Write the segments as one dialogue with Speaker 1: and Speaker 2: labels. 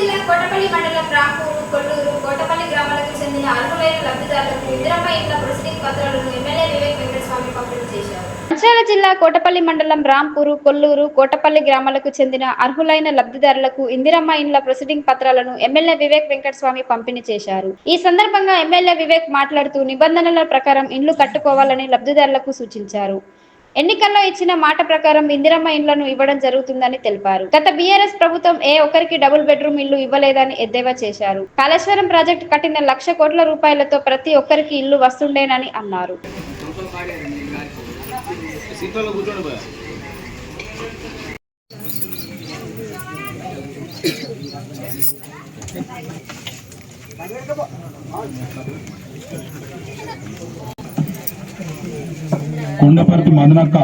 Speaker 1: జిల్లా కోటపల్లి మండలం రాంపూరు, కొల్లూరు, కోటపల్లి గ్రామాలకు చెందిన అర్హులైన లబ్ధిదారులకు ఇందిరమ్మ ఇళ్ల ప్రొసీడింగ్ పత్రాలను ఎమ్మెల్యే వివేక్ వెంకటస్వామి పంపిణీ చేశారు. మంచిర్యాల జిల్లా కోటపల్లి మండలం రాంపూరు, కొల్లూరు, కోటపల్లి గ్రామాలకు చెందిన అర్హులైన లబ్ధిదారులకు ఇందిరమ్మ ఇండ్ల ప్రొసీడింగ్ పత్రాలను ఎమ్మెల్యే వివేక్ వెంకటస్వామి పంపిణీ చేశారు. ఈ సందర్భంగా ఎమ్మెల్యే వివేక్ మాట్లాడుతూ నిబంధనల ప్రకారం ఇండ్లు కట్టుకోవాలని లబ్ధిదారులకు సూచించారు. ఎన్నికల్లో ఇచ్చిన మాట ప్రకారం ఇందిరమ్మ ఇండ్లను ఇవ్వడం జరుగుతుందని తెలిపారు. గత బీఆర్ఎస్ ప్రభుత్వం ఏ ఒక్కరికి డబుల్ బెడ్రూమ్ ఇల్లు ఇవ్వలేదని ఎద్దేవా చేశారు. కాళేశ్వరం ప్రాజెక్టు కట్టిన 1,00,00,000 కోట్ల రూపాయలతో ప్రతి ఒక్కరికి ఇల్లు వస్తుండేనని అన్నారు.
Speaker 2: కొండపర్తి మదనక్క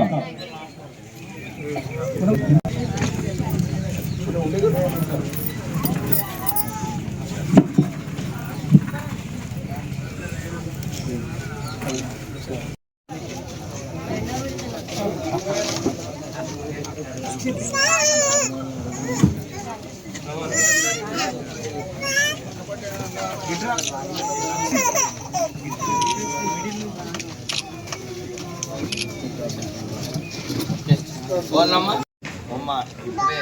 Speaker 3: అమ్మ ఇప్పుడే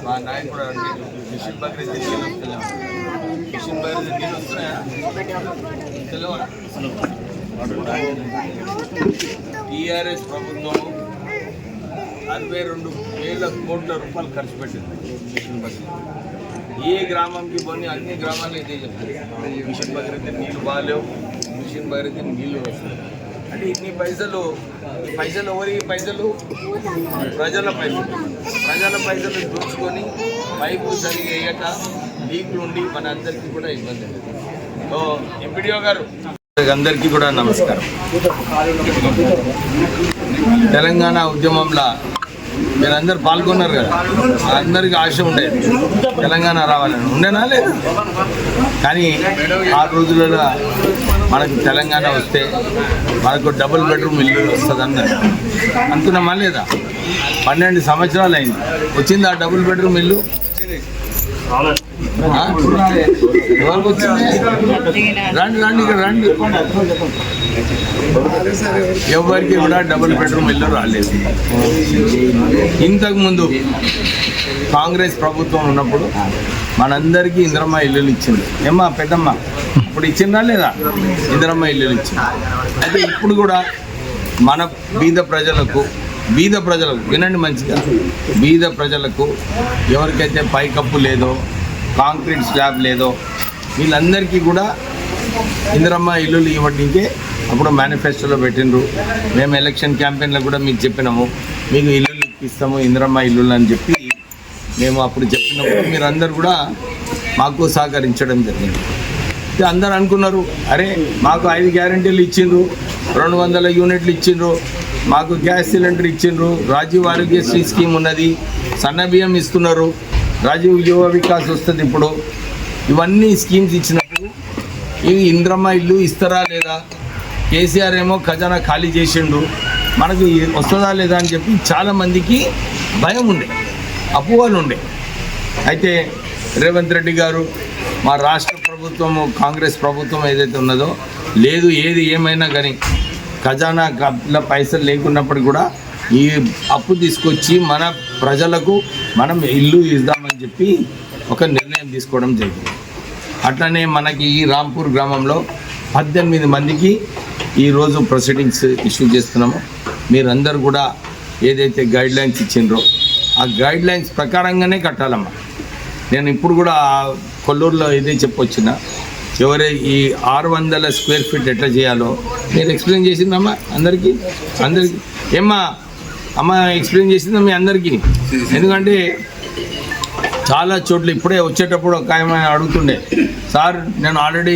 Speaker 3: మా నాయకుడు మిషన్ బగ్రీ నీళ్ళు వస్తున్నాయా? మిషన్ బగ్రీ నీళ్ళు వస్తున్నాయా? తెలియదా? టీఆర్ఎస్ ప్రభుత్వం 62,000 కోట్ల రూపాయలు ఖర్చు పెట్టింది మిషన్ బగ్రీ. ఏ గ్రామంకి పోనీ అన్ని గ్రామాలు ఇదే చెప్తారు, మిషన్ బగ్రీ నీళ్ళు బాగాలేవు, మిషన్ బగ్రీ నీళ్ళు వస్తాయి అంటే ఇన్ని పైసలు. ఈ పైసలు ఎవరి పైసలు? ప్రజల పైసలు దోచుకొని పైపు సరిగా వేయక లీకులు ఉండి మన అందరికీ కూడా ఇబ్బంది. సో ఎంపీడీఓ గారు అందరికీ కూడా నమస్కారం. తెలంగాణ ఉద్యమంలో మీరందరూ పాల్గొన్నారు కదా, అందరికీ ఆశ ఉండేది తెలంగాణ రావాలని. ఉండేనా లేదు? కానీ ఆ రోజులలో మనకు తెలంగాణ వస్తే మనకు డబుల్ బెడ్రూమ్ ఇల్లు వస్తుంది అన్నారు. అనుకున్నామా లేదా? 12 సంవత్సరాలు అయింది. వచ్చింది ఆ డబుల్ బెడ్రూమ్ ఇల్లు? ఎవరికి వచ్చింది? రండి ఇక్కడ రండి. ఎవరికి కూడా డబుల్ బెడ్రూమ్ ఇల్లు రాలేదు. ఇంతకుముందు కాంగ్రెస్ ప్రభుత్వం ఉన్నప్పుడు మనందరికీ ఇందిరమ్మ ఇల్లులు ఇచ్చింది. ఏమ్మా పెద్దమ్మ, ఇప్పుడు ఇచ్చిందా లేదా? ఇందిరమ్మ ఇల్లులు ఇచ్చింది. అయితే ఇప్పుడు కూడా మన బీద ప్రజలకు వినండి మంచిగా, బీద ప్రజలకు ఎవరికైతే పైకప్పు లేదో, కాంక్రీట్ స్లాబ్ లేదో వీళ్ళందరికీ కూడా ఇందిరమ్మ ఇల్లులు ఇవ్వడానికే అప్పుడు మేనిఫెస్టోలో పెట్టినరు. మేము ఎలక్షన్ క్యాంపెయిన్లో కూడా మీకు చెప్పినాము, మీకు ఇల్లులు ఇప్పిస్తాము ఇందిరమ్మ ఇల్లులు అని చెప్పి మేము అప్పుడు చెప్పినప్పుడు మీరందరూ కూడా మాకు సహకరించడం జరిగింది. అందరు అనుకున్నారు, అరే మాకు 5 గ్యారెంటీలు ఇచ్చిండ్రు, 200 యూనిట్లు ఇచ్చిండ్రు, మాకు గ్యాస్ సిలిండర్ ఇచ్చిండ్రు, రాజీవ్ ఆరోగ్యశ్రీ స్కీమ్ ఉన్నది, సన్న బియ్యం ఇస్తున్నారు, రాజీవ్ యువ వికాస్ వస్తుంది. ఇప్పుడు ఇవన్నీ స్కీమ్స్ ఇచ్చినప్పుడు ఈ ఇందిరమ్మ ఇల్లు ఇస్తారా లేదా? కేసీఆర్ ఏమో ఖజానా ఖాళీ చేసిండు, మనకు వస్తుందా లేదా అని చెప్పి చాలామందికి భయం ఉండే, అపోహలు ఉండే. అయితే రేవంత్ రెడ్డి గారు, మా రాష్ట్ర ప్రభుత్వము, కాంగ్రెస్ ప్రభుత్వం ఏదైతే ఉన్నదో, లేదు ఏది ఏమైనా కానీ ఖజానా పైసలు లేకున్నప్పుడు కూడా ఈ అప్పు తీసుకొచ్చి మన ప్రజలకు మనం ఇల్లు ఇద్దామని చెప్పి ఒక నిర్ణయం తీసుకోవడం జరిగింది. అట్లనే మనకి ఈ రాంపూర్ గ్రామంలో 18 మందికి ఈరోజు ప్రొసీడింగ్స్ ఇష్యూ చేస్తున్నాము. మీరందరూ కూడా ఏదైతే గైడ్లైన్స్ ఇచ్చిండ్రో ఆ గైడ్లైన్స్ ప్రకారంగానే కట్టాలమ్మా. నేను ఇప్పుడు కూడా కొల్లూరులో ఏదే చెప్పొచ్చినా, ఎవరే ఈ 600 స్క్వేర్ ఫీట్ ఎట్లా చేయాలో నేను ఎక్స్ప్లెయిన్ చేసిందమ్మా అందరికీ. ఏమ్మా అమ్మ ఎక్స్ప్లెయిన్ చేసిందా మీ అందరికీ? ఎందుకంటే చాలా చోట్ల ఇప్పుడే వచ్చేటప్పుడు ఒక ఆయన అడుగుతుండే, సార్ నేను ఆల్రెడీ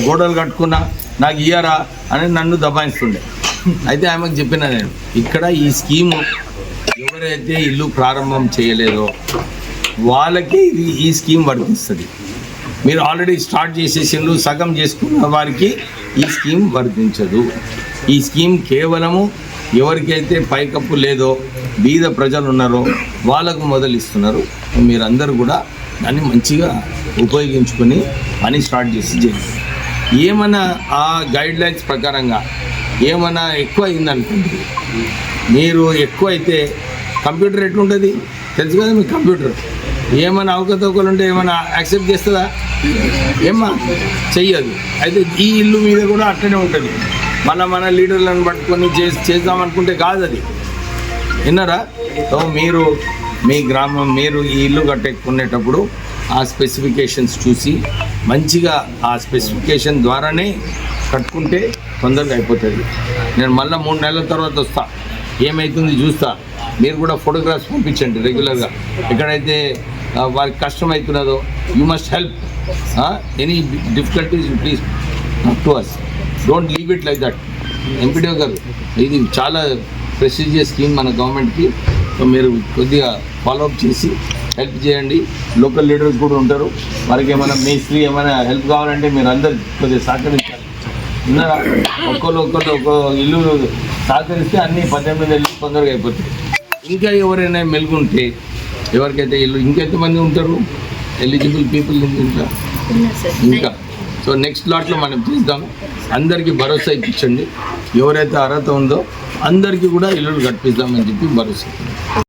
Speaker 3: గోడలు కట్టుకున్నా, నాకు ఇయ్యారా అని నన్ను దబాయిస్తుండే. అయితే ఆమెకు చెప్పిన నేను, ఇక్కడ ఈ స్కీము ఎవరైతే ఇల్లు ప్రారంభం చేయలేదో వాళ్ళకి ఈ స్కీమ్ వర్తిస్తుంది. మీరు ఆల్రెడీ స్టార్ట్ చేసేసిండ్రు, సగం చేసుకున్న వారికి ఈ స్కీమ్ వర్తించదు. ఈ స్కీమ్ కేవలము ఎవరికైతే పైకప్పు లేదో బీద ప్రజలు ఉన్నారో వాళ్ళకు మొదలు ఇస్తున్నారు. మీరందరూ కూడా దాన్ని మంచిగా ఉపయోగించుకొని పని స్టార్ట్ చేయండి. ఏమైనా ఆ గైడ్ లైన్స్ ప్రకారంగా ఏమైనా ఎక్కువ అయిందనుకోండి, మీరు ఎక్కువ అయితే కంప్యూటర్ ఎట్లుంటుంది తెలుసు కదా, మీ కంప్యూటర్ ఏమైనా అవకతవకలు ఉంటే ఏమైనా యాక్సెప్ట్ చేస్తుందా? ఏమా చెయ్యదు. అయితే ఈ ఇల్లు మీద కూడా అట్లనే ఉంటుంది. మన లీడర్లను పట్టుకొని చేద్దామనుకుంటే కాదు అది. విన్నారా? సో మీరు మీ గ్రామం మీరు ఈ ఇల్లు కట్టుకునేటప్పుడు ఆ స్పెసిఫికేషన్స్ చూసి మంచిగా ఆ స్పెసిఫికేషన్ ద్వారానే కట్టుకుంటే తొందరగా అయిపోతుంది. నేను మళ్ళీ 3 నెలల తర్వాత వస్తా, ఏమవుతుంది చూస్తా. మీరు కూడా ఫోటోగ్రాఫ్స్ పంపించండి రెగ్యులర్గా. ఎక్కడైతే వారికి కష్టం అవుతున్నదో you must help. Any difficulties you please not to us, don't leave it like that. MPDO గారు, ఇది చాలా ప్రెస్టీజియస్ స్కీమ్ మన గవర్నమెంట్కి. సో మీరు కొద్దిగా ఫాలోఅప్ చేసి హెల్ప్ చేయండి. లోకల్ లీడర్స్ కూడా ఉంటారు, వారికి ఏమైనా మేస్త్రి ఏమైనా హెల్ప్ కావాలంటే మీరు అందరు కొద్దిగా సహకరించాలి. ఉన్నారా? ఒక్కరు ఒక ఇల్లు సహకరిస్తే అన్నీ 18 ఇల్లు తొందరగా అయిపోతాయి. ఇంకా ఎవరైనా మెలుగుంటే, ఎవరికైతే ఇల్లు ఇంకెంతమంది ఉంటారు ఎలిజిబుల్ పీపుల్ ఇంకా. సో నెక్స్ట్ లాట్లో మనం చేద్దాం. అందరికీ భరోసా ఇప్పించండి. ఎవరైతే అర్హత ఉందో అందరికీ కూడా ఇల్లులు కట్టిద్దామని చెప్పి భరోసా.